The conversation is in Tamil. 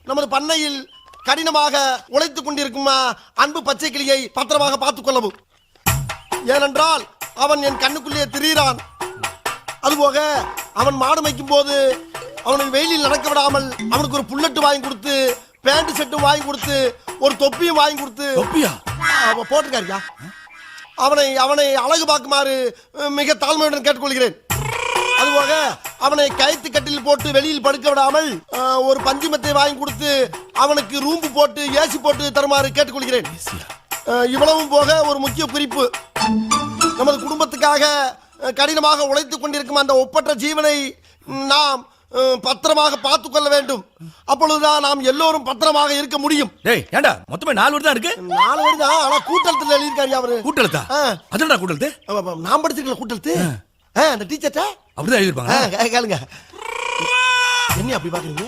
நமது பண்ணையில் கடினமாக உழைத்துக் கொண்டிருக்கும் அன்பு பச்சை கிளியை பத்திரமாக பார்த்துக் கொள்ளவும். ஏனென்றால் அவன் என் கண்ணுக்குள்ளே திரிகிறான். அதுபோக அவன் மாடு மேய்க்கும் போது அவனுக்கு வெயிலில் நடக்க விடாமல் அவனுக்கு ஒரு புல்லட்டு வாங்கி கொடுத்து, பேண்ட் செட்டும் வாங்கி கொடுத்து, ஒரு தொப்பியும் வாங்கி கொடுத்து போட்டிருக்காருயா. அவனை அவனை அழகு பார்க்குமாறு மிக தாழ்மையுடன் கேட்டுக்கொள்கிறேன். அதுபோக அவனை கயிற்று கட்டில் போட்டு வெளியில் படுக்க விடாமல் ஒரு பஞ்சுமத்தை வாங்கி கொடுத்து அவனுக்கு ரூம்பு போட்டு ஏசி போட்டு தருமாறு கேட்டுக்கொள்கிறேன். இவ்வளவும் போக ஒரு முக்கிய குறிப்பு, நமது குடும்பத்துக்காக கடினமாக உழைத்துக் கொண்டிருக்கும் அந்த ஒப்பற்ற ஜீவனை நாம் பத்திரமாக பார்த்துக் கொள்ள வேண்டும். அப்பொழுதுதான் நாம் எல்லோரும் பத்திரமாக இருக்க முடியும். ஏண்டா மொத்தமே 4 வரி தான் இருக்கு. 4 வரி தான், ஆனா கூட்டெழுத்துல எழுதியிருக்காரு அவரு. கூட்டெழுத்தா? அதுடா கூட்டெழுத்து. நான் படிச்சிருக்கல கூட்டெழுத்து. அந்த டீச்சர்ட்ட அப்படிதான் எழுதிருப்பாங்க. கேளுங்க. என்ன அப்படி பாக்குறீங்க?